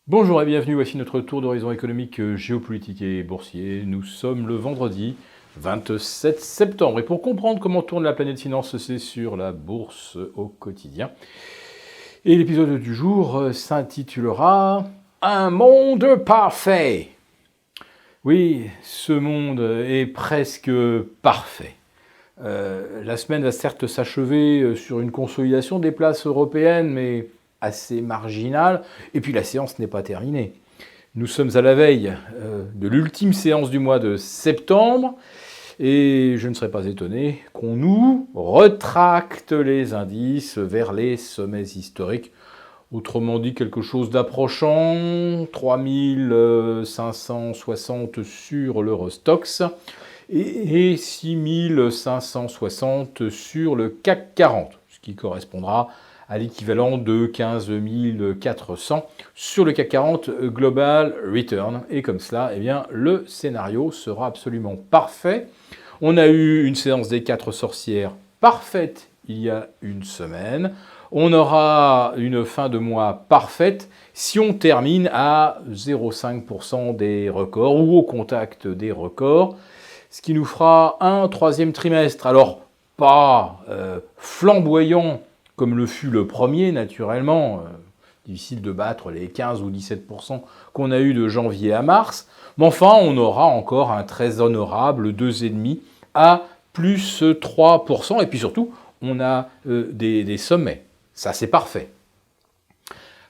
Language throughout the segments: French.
Bonjour et bienvenue, voici notre tour d'horizon économique, géopolitique et boursier. Nous sommes le vendredi 27 septembre et pour comprendre comment tourne la planète finance, c'est sur la bourse au quotidien. Et l'épisode du jour s'intitulera « Un monde parfait ». Oui, ce monde est presque parfait. La semaine va certes s'achever sur une consolidation des places européennes, mais assez marginale, et puis la séance n'est pas terminée. Nous sommes à la veille de l'ultime séance du mois de septembre, et je ne serais pas étonné qu'on nous retracte les indices vers les sommets historiques. Autrement dit, quelque chose d'approchant, 3560 sur l'Eurostoxx et 6560 sur le CAC 40, ce qui correspondra à l'équivalent de 15 400 sur le CAC 40 Global Return. Et comme cela, eh bien, le scénario sera absolument parfait. On a eu une séance des 4 sorcières parfaite il y a une semaine. On aura une fin de mois parfaite si on termine à 0,5% des records ou au contact des records, ce qui nous fera un troisième trimestre. Alors, pas flamboyant comme le fut le premier, naturellement. Difficile de battre les 15 ou 17% qu'on a eu de janvier à mars. Mais enfin, on aura encore un très honorable 2,5 à plus 3%. Et puis surtout, on a des sommets. Ça, c'est parfait.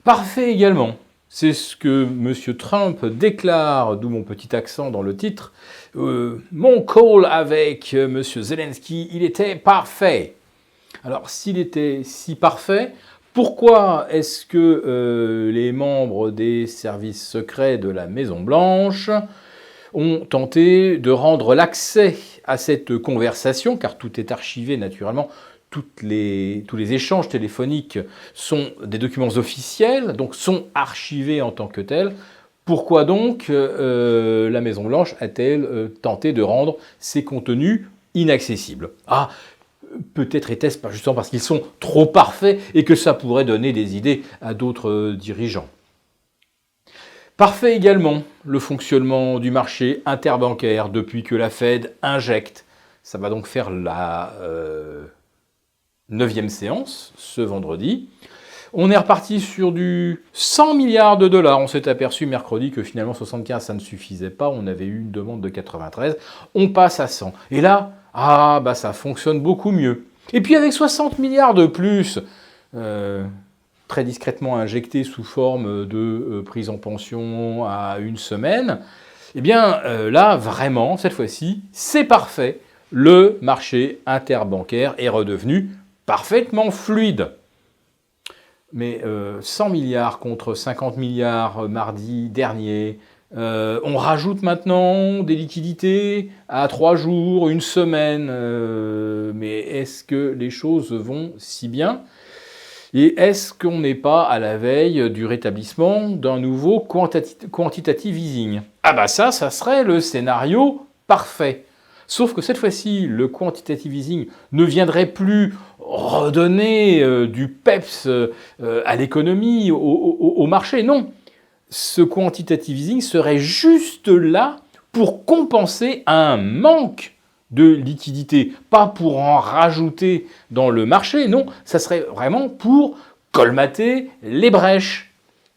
Parfait également, c'est ce que M. Trump déclare, d'où mon petit accent dans le titre. Mon call avec M. Zelensky, il était parfait. Alors, s'il était si parfait, pourquoi est-ce que les membres des services secrets de la Maison-Blanche ont tenté de rendre l'accès à cette conversation, car tout est archivé naturellement, tous les échanges téléphoniques sont des documents officiels, donc sont archivés en tant que tels. Pourquoi donc la Maison-Blanche a-t-elle tenté de rendre ces contenus inaccessibles ? Peut-être était-ce pas justement parce qu'ils sont trop parfaits et que ça pourrait donner des idées à d'autres dirigeants. Parfait également le fonctionnement du marché interbancaire depuis que la Fed injecte. Ça va donc faire la 9e séance ce vendredi. On est reparti sur du 100 milliards de dollars. On s'est aperçu mercredi que finalement 75 ça ne suffisait pas. On avait eu une demande de 93. On passe à 100. Et là, ça fonctionne beaucoup mieux. Et puis avec 60 milliards de plus, très discrètement injectés sous forme de prise en pension à une semaine, eh bien là, vraiment, cette fois-ci, c'est parfait. Le marché interbancaire est redevenu parfaitement fluide. Mais 100 milliards contre 50 milliards mardi dernier, on rajoute maintenant des liquidités à 3 jours, une semaine, mais est-ce que les choses vont si bien ? Et est-ce qu'on n'est pas à la veille du rétablissement d'un nouveau quantitative easing ? Ça serait le scénario parfait. Sauf que cette fois-ci, le quantitative easing ne viendrait plus redonner du peps à l'économie, au marché. Non, ce quantitative easing serait juste là pour compenser un manque de liquidité, pas pour en rajouter dans le marché, non, ça serait vraiment pour colmater les brèches.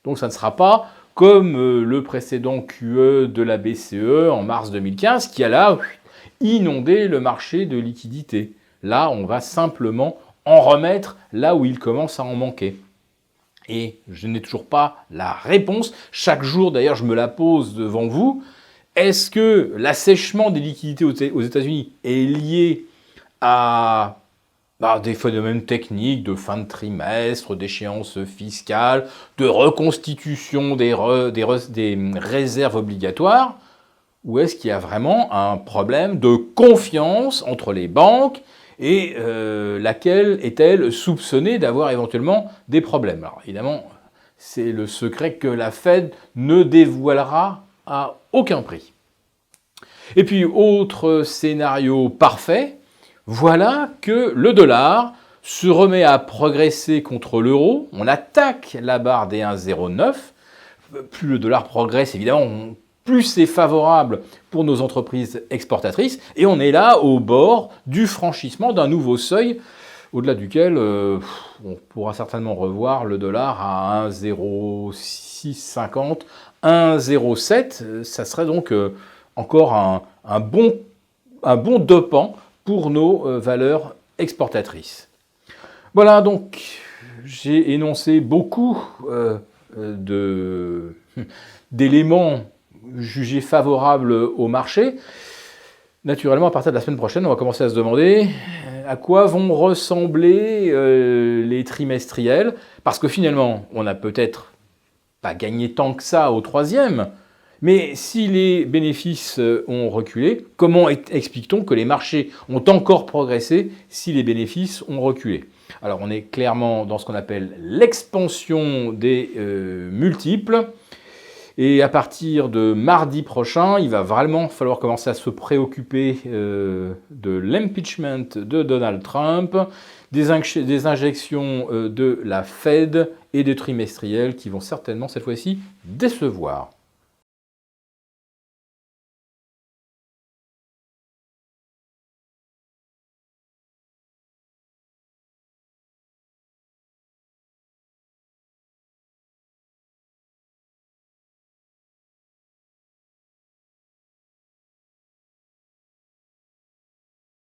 Donc ça ne sera pas comme le précédent QE de la BCE en mars 2015 qui a là inondé le marché de liquidité. Là, on va simplement en remettre là où il commence à en manquer. Et je n'ai toujours pas la réponse. Chaque jour, d'ailleurs, je me la pose devant vous. Est-ce que l'assèchement des liquidités aux États-Unis est lié à des phénomènes techniques de fin de trimestre, d'échéances fiscales, de reconstitution des réserves obligatoires ? Ou est-ce qu'il y a vraiment un problème de confiance entre les banques et laquelle est-elle soupçonnée d'avoir éventuellement des problèmes ? Alors évidemment, c'est le secret que la Fed ne dévoilera à aucun prix. Et puis, autre scénario parfait, voilà que le dollar se remet à progresser contre l'euro. On attaque la barre des 1,09 plus le dollar progresse, évidemment, plus c'est favorable pour nos entreprises exportatrices. Et on est là au bord du franchissement d'un nouveau seuil, au-delà duquel on pourra certainement revoir le dollar à 1,0650, 1,07. Ça serait donc encore un bon dopant pour nos valeurs exportatrices. Voilà, donc j'ai énoncé beaucoup d'éléments jugés favorables au marché. Naturellement, à partir de la semaine prochaine, on va commencer à se demander à quoi vont ressembler les trimestriels, parce que finalement, on n'a peut-être pas gagné tant que ça au troisième, mais si les bénéfices ont reculé, comment explique-t-on que les marchés ont encore progressé si les bénéfices ont reculé? Alors on est clairement dans ce qu'on appelle l'expansion des multiples. Et à partir de mardi prochain, il va vraiment falloir commencer à se préoccuper de l'impeachment de Donald Trump, des injections de la Fed et des trimestriels qui vont certainement cette fois-ci décevoir.